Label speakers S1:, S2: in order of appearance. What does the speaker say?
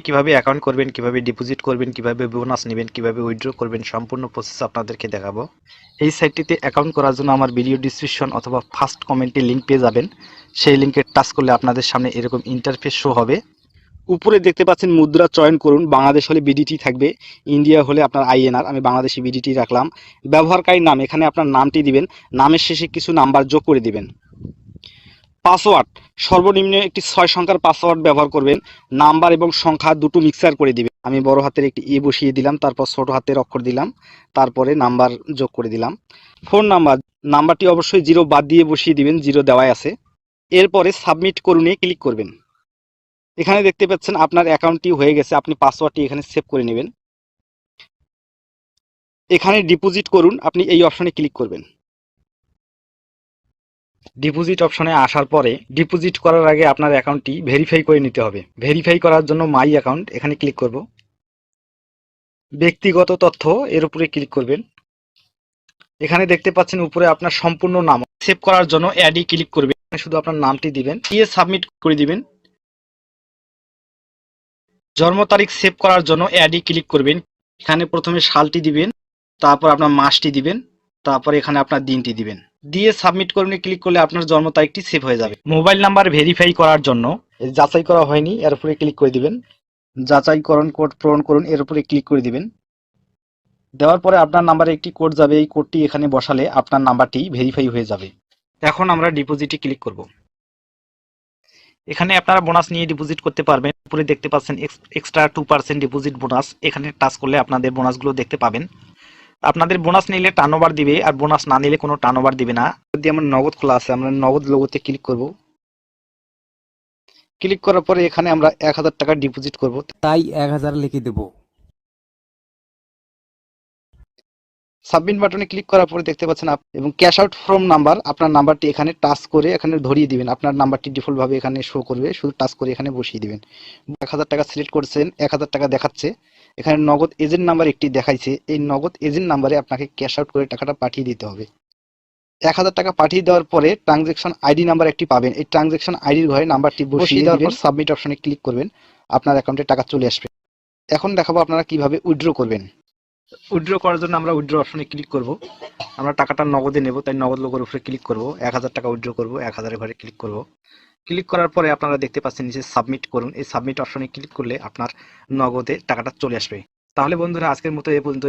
S1: কিভাবে অ্যাকাউন্ট করবেন, কিভাবে ডিপোজিট করবেন, কিভাবে বোনাস নেবেন, কিভাবে উইথড্র করবেন, সম্পূর্ণ প্রসেস আপনাদেরকে দেখাবো। এই সাইটটিতে অ্যাকাউন্ট করার জন্য আমার ভিডিও ডিসক্রিপশন অথবা ফার্স্ট কমেন্টে লিঙ্ক পেয়ে যাবেন। সেই লিঙ্কে টাচ করলে আপনাদের সামনে এরকম ইন্টারফেস শো হবে। উপরে দেখতে পাচ্ছেন মুদ্রা চয়ন করুন। বাংলাদেশ হলে বিডিটি থাকবে, ইন্ডিয়া হলে আপনার আইএনআর। আমি বাংলাদেশি বিডিটি রাখলাম। ব্যবহারকারীর নাম, এখানে আপনার নামটি দিবেন, নামের শেষে কিছু নাম্বার যোগ করে দিবেন। পাসওয়ার্ড, সর্বনিম্ন একটি 6 সংখ্যার পাসওয়ার্ড ব্যবহার করবেন। নাম্বার এবং সংখ্যা দুটো মিক্সার করে দিবেন। আমি বড় হাতের একটি ই বসিয়ে দিলাম, তারপর ছোট হাতের অক্ষর দিলাম, তারপরে নাম্বার যোগ করে দিলাম। ফোন নাম্বার, নাম্বারটি অবশ্যই 0 বাদ দিয়ে বসিয়ে দিবেন, 0 দেওয়াই আছে। এরপরে সাবমিট করুনে ক্লিক করবেন। এখানে দেখতে পাচ্ছেন আপনার অ্যাকাউন্টটি হয়ে গেছে। আপনি পাসওয়ার্ডটি এখানে সেভ করে নেবেন। এখানে ডিপোজিট করুন, আপনি এই অপশনে ক্লিক করবেন। ডিপোজিট অপশনে আসার পরে ডিপোজিট করার আগে আপনার অ্যাকাউন্টটি ভেরিফাই করে নিতে হবে। ভেরিফাই করার জন্য মাই অ্যাকাউন্ট এখানে ক্লিক করব। ব্যক্তিগত তথ্য এর উপরে ক্লিক করবেন। এখানে দেখতে পাচ্ছেন উপরে আপনার সম্পূর্ণ নাম। সেভ করার জন্য অ্যাডে ক্লিক করবেন। শুধু আপনার নামটি দিবেন, দিয়ে সাবমিট করে দিবেন। জন্ম তারিখ সেভ করার জন্য অ্যাডে ক্লিক করবেন। এখানে প্রথমে সালটি দিবেন, তারপর আপনার মাসটি দিবেন, তারপর এখানে আপনার দিনটি দিবেন। দিয়ে সাবমিট করুনে ক্লিক করলে আপনার জন্ম তারিখটি সেভ হয়ে যাবে। মোবাইল নাম্বার ভেরিফাই করার জন্য যাচাই করা হয়নি এর উপরে ক্লিক করে দিবেন। যাচাইকরণ কোড পূরণ করুন, এর উপরে ক্লিক করে দিবেন। দেওয়ার পরে আপনার নাম্বারে একটি কোড যাবে, এই কোডটি এখানে বসালে আপনার নাম্বারটি ভেরিফাই হয়ে যাবে। এখন আমরা ডিপোজিটে ক্লিক করব। এখানে আপনারা বোনাস নিয়ে ডিপোজিট করতে পারবেন। উপরে দেখতে পাচ্ছেন এক্সট্রা 2% ডিপোজিট বোনাস। এখানে টাচ করলে আপনাদের বোনাসগুলো দেখতে পাবেন। আপনাদের বোনাস নিলে টার্নওভার দিবে, আর বোনাস না নিলে কোনো টার্নওভার দিবে না। যদি আমার নগদ খোলা আছে, আমরা নগদ লোগোতে ক্লিক করব। ক্লিক করার পরে এখানে আমরা 1000 টাকা ডিপোজিট করব,
S2: তাই 1000 লিখে দেব।
S1: সাবমিট বাটনে ক্লিক করার পরে দেখতে পাচ্ছেন এবং ক্যাশ আউট ফ্রম নাম্বার, আপনার নাম্বারটি এখানে টাচ করে এখানে ধরিয়ে দিবেন। আপনার নাম্বারটি ডিফল্ট ভাবে এখানে শো করবে, শুধু টাচ করে এখানে বসিয়ে দিবেন। 1000 টাকা সিলেক্ট করছেন, 1000 টাকা দেখাচ্ছে। এখানে নগদ এজেন্ট নাম্বার একটি দেখাইছে, এই নগদ এজেন্ট নাম্বারে আপনাকে ক্যাশ আউট করে টাকাটা পাঠিয়ে দিতে হবে। 1000 টাকা পাঠিয়ে দেওয়ার পরে ট্রানজেকশন আইডি নাম্বার একটি পাবেন। এই ট্রানজেকশন আইডির ঘরে নাম্বারটি বসিয়ে দেওয়ার পর সাবমিট অপশনে ক্লিক করবেন। আপনার অ্যাকাউন্টে টাকা চলে আসবে। এখন দেখাবো আপনারা কিভাবে উইথড্র করবেন। উইথড্র করার জন্য আমরা উইথড্র অপশনে ক্লিক করব। আমরা টাকাটা নগদে নেব, তাই নগদ লোগোর উপরে ক্লিক করব। 1000 টাকা উইথড্র করব, 1000 এর ঘরে ক্লিক করব। ক্লিক করার পরে আপনারা দেখতে পাচ্ছেন নিচে সাবমিট করুন, এই সাবমিট অপশনে ক্লিক করলে আপনার নগদে টাকাটা চলে আসবে। তাহলে বন্ধুরা, আজকের মতো এ পর্যন্ত।